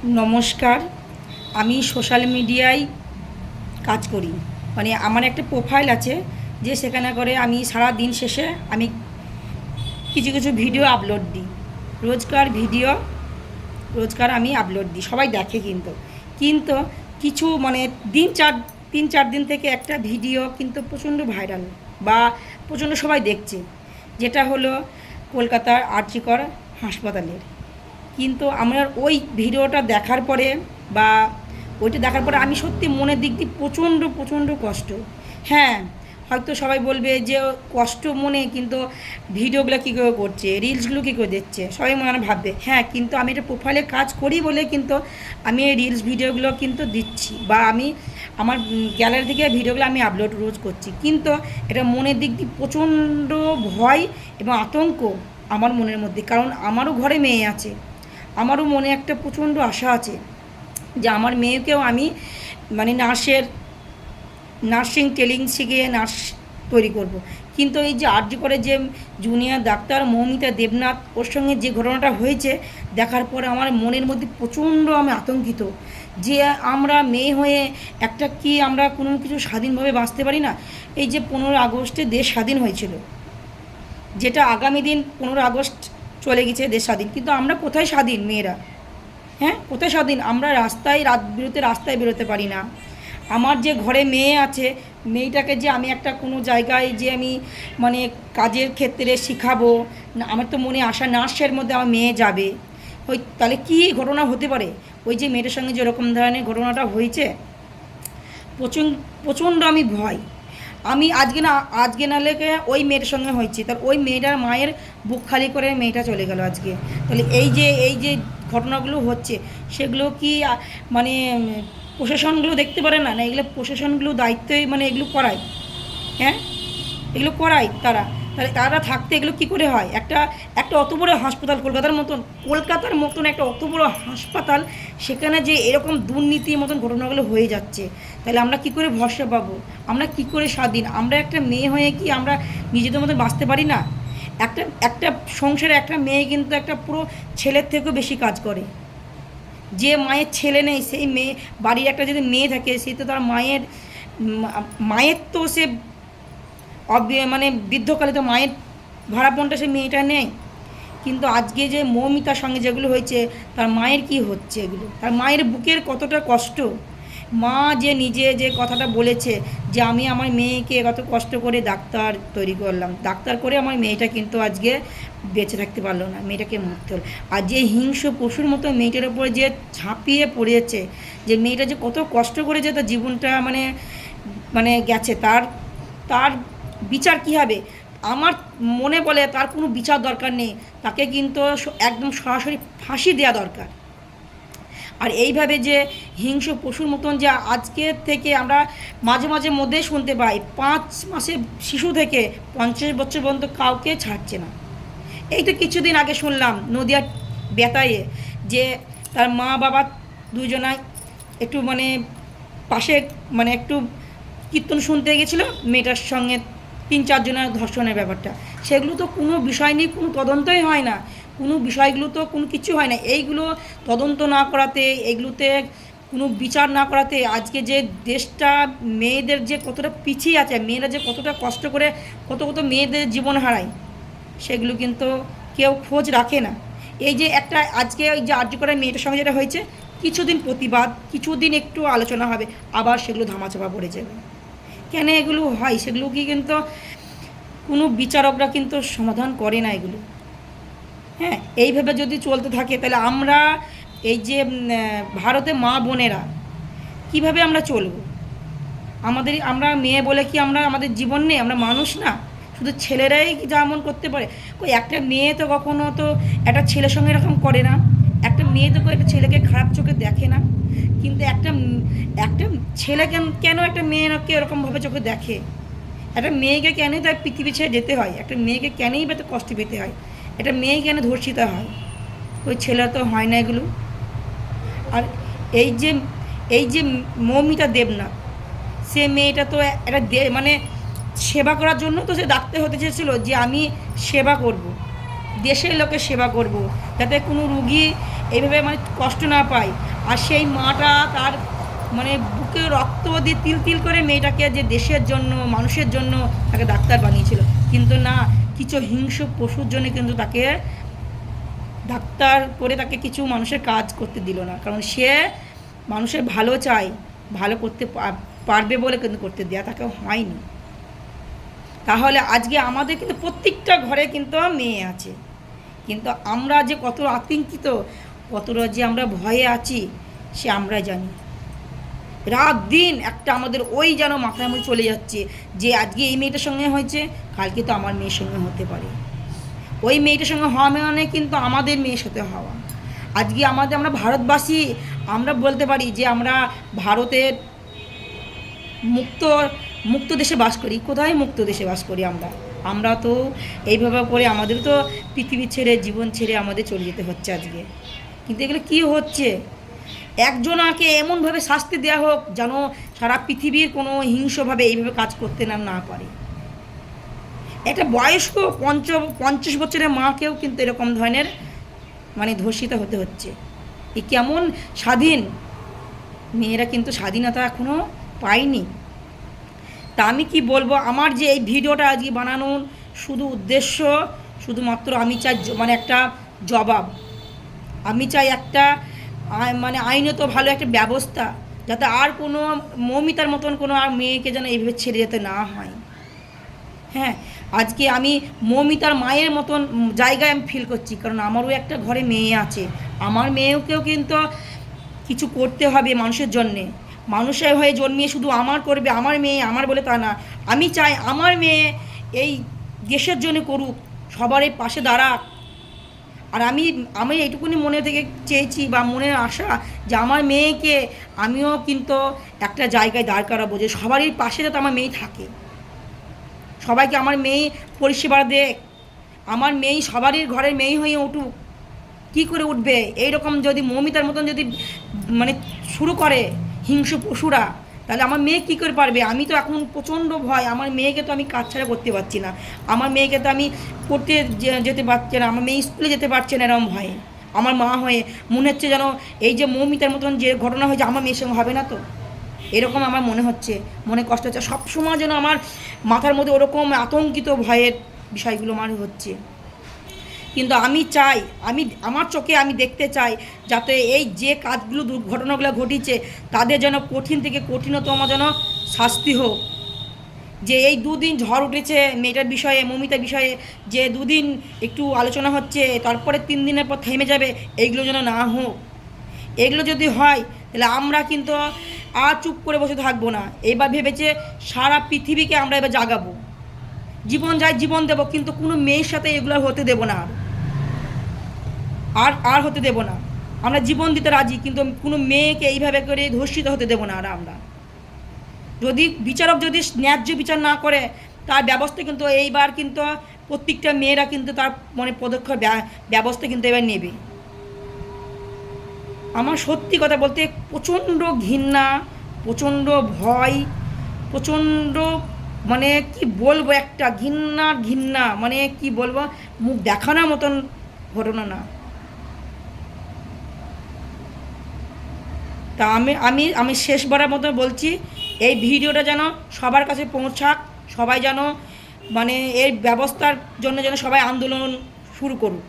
নমস্কার। আমি সোশ্যাল মিডিয়ায় কাজ করি, মানে আমার একটা প্রোফাইল আছে, যে সেখানে করে আমি সারা দিন শেষে আমি কিছু কিছু ভিডিও আপলোড দিই। রোজকার আমি আপলোড দিই, সবাই দেখে। কিন্তু কিন্তু কিছু মানে তিন চার দিন থেকে একটা ভিডিও কিন্তু প্রচণ্ড ভাইরাল বা প্রচণ্ড সবাই দেখছে, যেটা হলো কলকাতার আর.জি. কর হাসপাতালের। কিন্তু আমার ওই ভিডিওটা দেখার পরে বা ওইটা দেখার পরে আমি সত্যি মনের দিক দিয়ে প্রচণ্ড প্রচণ্ড কষ্ট। হ্যাঁ, হয়তো সবাই বলবে যে কষ্ট মনে, কিন্তু ভিডিওগুলো কী করে করছে, রিলসগুলো কী করে দিচ্ছে, সবাই মনে হয় ভাববে। হ্যাঁ, কিন্তু আমি এটা প্রোফাইলে কাজ করি বলে কিন্তু আমি এই রিলস ভিডিওগুলো কিন্তু দিচ্ছি, বা আমি আমার গ্যালারি থেকে ভিডিওগুলো আমি আপলোড রোজ করছি। কিন্তু এটা মনের দিক দিয়ে প্রচণ্ড ভয় এবং আতঙ্ক আমার মনের মধ্যে, কারণ আমারও ঘরে মেয়ে আছে। আমারও মনে একটা প্রচণ্ড আশা আছে যে আমার মেয়েকেও আমি মানে নার্সিং ট্রেনিং শিখিয়ে নার্স তৈরি করব। কিন্তু এই যে আর.জি. করে যে জুনিয়র ডাক্তার মৌমিতা দেবনাথ, ওর সঙ্গে যে ঘটনাটা হয়েছে দেখার পরে আমার মনের মধ্যে প্রচণ্ড আমি আতঙ্কিত, যে আমরা মেয়ে হয়ে একটা কি আমরা কোনো কিছু স্বাধীনভাবে বাঁচতে পারি না? এই যে 15 আগস্টে দেশ স্বাধীন হয়েছিল, যেটা আগামী দিন 15 আগস্ট চলে গেছে দেশ স্বাধীন, কিন্তু আমরা কোথায় স্বাধীন মেয়েরা? হ্যাঁ, কোথায় স্বাধীন? আমরা রাস্তায় বেরোতে পারি না। আমার যে ঘরে মেয়ে আছে, মেয়েটাকে যে আমি একটা কোনো জায়গায় যে আমি মানে কাজের ক্ষেত্রে শিখাবো না, আমার তো মনে আশা নার্সের মধ্যে আমার মেয়ে যাবে। ওই তাহলে কী ঘটনা হতে পারে? ওই যে মেয়েটার সঙ্গে যেরকম ধরনের ঘটনাটা হয়েছে, প্রচণ্ড আমি ভয়। আমি আজকে না লেগে ওই মেয়েটার সঙ্গে হয়েছি, তার ওই মেয়েটার মায়ের বুক খালি করে মেয়েটা চলে গেল আজকে। তাহলে এই যে ঘটনাগুলো হচ্ছে, সেগুলো কি মানে প্রশাসনগুলো দেখতে পারে না? না, এগুলো প্রশাসনগুলো দায়িত্বই মানে এগুলো করায়। হ্যাঁ, এগুলো করায় তারা। তাহলে তারা থাকতে এগুলো কী করে হয়? একটা একটা অত বড় হাসপাতাল, কলকাতার মতন একটা অত বড় হাসপাতাল, সেখানে যে এরকম দুর্নীতির মতন ঘটনাগুলো হয়ে যাচ্ছে, তাহলে আমরা কী করে ভরসা পাবো? আমরা কী করে স্বাধীন? আমরা একটা মেয়ে হয়ে কি আমরা নিজেদের মতন বাঁচতে পারি না? একটা একটা সংসারে একটা মেয়ে কিন্তু একটা পুরো ছেলের থেকেও বেশি কাজ করে। যে মায়ের ছেলে নেই, সেই মেয়ে বাড়ির একটা যদি মেয়ে থাকে, সে তো তার মায়ের তো সে মানে বৃদ্ধকালে তো মায়ের ভাড়াপনটা সে মেয়েটা নেয়। কিন্তু আজকে যে মৌমিতার সঙ্গে যেগুলো হয়েছে, তার মায়ের কি হচ্ছে এগুলো? তার মায়ের বুকের কতটা কষ্ট। মা যে নিজে যে কথাটা বলেছে যে আমি আমার মেয়েকে কত কষ্ট করে ডাক্তার তৈরি করলাম, ডাক্তার করে আমার মেয়েটা কিন্তু আজকে বেঁচে থাকতে পারলো না, মেয়েটাকে মরতে হলো। আর যে হিংস্র পশুর মতো মেয়েটার উপরে যে ঝাঁপিয়ে পড়েছে, যে মেয়েটা যে কত কষ্ট করে যে তার জীবনটা মানে মানে গেছে, তার তার বিচার কী হবে? আমার মনে বলে তার কোনো বিচার দরকার নেই, তাকে কিন্তু একদম সরাসরি ফাঁসি দেওয়া দরকার। আর এইভাবে যে হিংস্র পশুর মতন যে আজকে থেকে আমরা মাঝে মাঝে মধ্যেই শুনতে পাই, 5 মাসের শিশু থেকে 50 বছর পর্যন্ত কাউকে ছাড়ছে না। এই তো কিছুদিন আগে শুনলাম নদিয়ার বেতায়ে, যে তার মা বাবা দুজনায় একটু মানে পাশে মানে একটু কীর্তন শুনতে গেছিলো, মেয়েটার সঙ্গে 3-4 জনের ধর্ষণের ব্যাপারটা। সেগুলো তো কোনো বিষয় নিয়ে কোনো তদন্তই হয় না, কোনো বিষয়গুলো তো কোনো কিছু হয় না। এইগুলো তদন্ত না করাতে, এগুলোতে কোনো বিচার না করাতে আজকে যে দেশটা মেয়েদের যে কতটা পিছিয়ে আছে, মেয়েরা যে কতটা কষ্ট করে কত কত মেয়েদের জীবন হারায়, সেগুলো কিন্তু কেউ খোঁজ রাখে না। এই যে একটা আজকে ওই যে আর.জি. করের মেয়েটার সঙ্গে যেটা হয়েছে, কিছুদিন প্রতিবাদ, কিছুদিন একটু আলোচনা হবে, আবার সেগুলো ধামাচাপা পড়ে যাবে। কেন এগুলো হয়? সেগুলো কি কিন্তু কোনো বিচারকরা কিন্তু সমাধান করে না এগুলো। হ্যাঁ, এইভাবে যদি চলতে থাকে, তাহলে আমরা এই যে ভারতে মা বোনেরা কীভাবে আমরা চলব? আমরা মেয়ে বলে কি আমরা আমাদের জীবন নেই? আমরা মানুষ না? শুধু ছেলেরাই কি যেমন করতে পারে? কই একটা মেয়ে তো কখনো তো একটা ছেলের সঙ্গে এরকম করে না। একটা মেয়ে তো একটা ছেলেকে খারাপ চোখে দেখে না। কিন্তু একটা ছেলে কেন একটা মেয়েকে এরকমভাবে চোখে দেখে? একটা মেয়েকে কেনই তার পৃথিবী ছেড়ে যেতে হয়? একটা মেয়েকে কেনই বা এত কষ্ট পেতে হয়? একটা মেয়ে কেন ধর্ষিত হয়? ওই ছেলেরা তো হয় না এগুলো। আর এই যে এই যে মৌমিতা দেবনাথ, সে মেয়েটা তো একটা মানে সেবা করার জন্য তো সে ডাক্তার হতে চেয়েছিলো, যে আমি সেবা করব, দেশের লোকের সেবা করব, যাতে কোনো রুগী এইভাবে মানে কষ্ট না পায়। আর সেই মাটা তার মানে বুকে রক্ত দিয়ে তিল তিল করে মেয়েটাকে যে দেশের জন্য মানুষের জন্য তাকে ডাক্তার বানিয়েছিল, কিন্তু না, কিছু হিংস্র পশুর জন্য কিন্তু তাকে ডাক্তার করে তাকে কিছু মানুষের কাজ করতে দিল না, কারণ সে মানুষের ভালো চায়, ভালো করতে পারবে বলে কিন্তু করতে দেওয়া তাকে হয়নি। তাহলে আজকে আমাদের কিন্তু প্রত্যেকটা ঘরে কিন্তু মেয়ে আছে, কিন্তু আমরা যে কত আতঙ্কিত, কতটা যে আমরা ভয়ে আছি সে আমরা জানি। রাত দিন একটা আমাদের ওই যেন মাথার মধ্যে চলে যাচ্ছে যে আজকে এই মেয়েটার সঙ্গে হয়েছে, কালকে তো আমার মেয়ের সঙ্গে হতে পারে। ওই মেয়েটার সঙ্গে হওয়া মানে কিন্তু আমাদের মেয়ের সাথে হওয়া। আজকে আমরা ভারতবাসী, আমরা বলতে পারি যে আমরা ভারতের মুক্ত মুক্ত দেশে বাস করি। কোথায় মুক্ত দেশে বাস করি আমরা তো এইভাবে করে আমাদের তো পৃথিবী ছেড়ে জীবন ছেড়ে আমাদের চলে যেতে হচ্ছে আজকে। কিন্তু এগুলো কী হচ্ছে, একজনাকে এমনভাবে শাস্তি দেওয়া হোক যেন সারা পৃথিবীর কোনো হিংস্রভাবে এইভাবে কাজ করতে না পারে। একটা বয়স্ক 50 বছরের মাকেও কিন্তু এরকম ধরনের মানে ধর্ষিত হতে হচ্ছে। এ কেমন স্বাধীন, মেয়েরা কিন্তু স্বাধীনতা এখনও পায়নি। তা আমি কি বলবো, আমার যে এই ভিডিওটা আজকে বানানোর শুধু উদ্দেশ্য শুধুমাত্র আমি চাই মানে একটা জবাব, আমি চাই একটা মানে আইনত ভালো একটা ব্যবস্থা, যাতে আর কোনো মৌমিতার মতন কোনো আর মেয়েকে যেন এইভাবে ছেড়ে যেতে না হয়। হ্যাঁ, আজকে আমি মৌমিতার মায়ের মতন জায়গায় আমি ফিল করছি, কারণ আমারও একটা ঘরে মেয়ে আছে, আমার মেয়েকেও কিন্তু কিছু করতে হবে মানুষের জন্যে। মানুষের হয়ে জন্মিয়ে শুধু আমার করবে, আমার মেয়ে আমার বলে তা না। আমি চাই আমার মেয়ে এই দেশের জন্য করুক, সবারই পাশে দাঁড়াক। আর আমি এইটুকুনি মনে থেকে চেয়েছি বা মনের আশা যে আমার মেয়েকে আমিও কিন্তু একটা জায়গায় দাঁড় করাবো, যে সবারই পাশে যাতে আমার মেয়ে থাকে, সবাইকে আমার মেয়ে পরিষেবা দেখ, আমার মেয়ে সবারই ঘরের মেয়ে হয়ে উঠুক। কী করে উঠবে এইরকম যদি মৌমিতার মতন যদি মানে শুরু করে হিংস্র পশুরা, তাহলে আমার মেয়ে কী করে পারবে? আমি তো এখন প্রচণ্ড ভয়, আমার মেয়েকে তো আমি কাজ ছাড়া করতে পারছি না, আমার মেয়েকে তো আমি পড়তে যেতে পারছি না, আমার মেয়ে স্কুলে যেতে পারছে না, এরকম ভয়ে আমার মা হয়ে মনে হচ্ছে যেন এই যে মৌমিতার মতন যে ঘটনা হয়েছে আমার মেয়ের সঙ্গে হবে না তো, এরকম আমার মনে হচ্ছে, মনে কষ্ট হচ্ছে সবসময় যেন আমার মাথার মধ্যে ওরকম আতঙ্কিত ভয়ের বিষয়গুলো আমার হচ্ছে। কিন্তু আমি চাই, আমার চোখে আমি দেখতে চাই যাতে এই যে কাজগুলো দুর্ঘটনাগুলো ঘটিছে তাদের যেন কঠিন থেকে কঠিনতম যেন শাস্তি হোক। যে এই দুদিন ঝড় উঠেছে মেয়েটার বিষয়ে, মৌমিতার বিষয়ে, যে দুদিন একটু আলোচনা হচ্ছে তারপরে 3 দিনের পর থেমে যাবে, এইগুলো যেন না হোক। এগুলো যদি হয় তাহলে আমরা কিন্তু আর চুপ করে বসে থাকবো না। এবার ভেবেছে সারা পৃথিবীকে আমরা এবার জাগাবো, জীবন যায় জীবন দেবো, কিন্তু কোনো মেয়ের সাথে এগুলো হতে দেবো না, আর হতে দেবো না। আমরা জীবন দিতে রাজি, কিন্তু কোনো মেয়েকে এইভাবে করে ধর্ষিত হতে দেবো না। আর আমরা যদি বিচারক যদি ন্যায্য বিচার না করে তার ব্যবস্থা কিন্তু এইবার কিন্তু প্রত্যেকটা মেয়েরা কিন্তু তার মানে পদক্ষেপ ব্যবস্থা কিন্তু এবার নেবে। আমার সত্যি কথা বলতে প্রচণ্ড ঘৃণা, প্রচণ্ড ভয়, প্রচণ্ড মানে কি বলবো, একটা ঘৃণা মানে কি বলবো, মুখ দেখানোর মতন ঘটনা না। তা আমি শেষবারের মতো বলছি, এই ভিডিওটা যেন সবার কাছে পৌঁছাক, সবাই যেন মানে এর ব্যবস্থার জন্য যেন সবাই আন্দোলন শুরু করুক।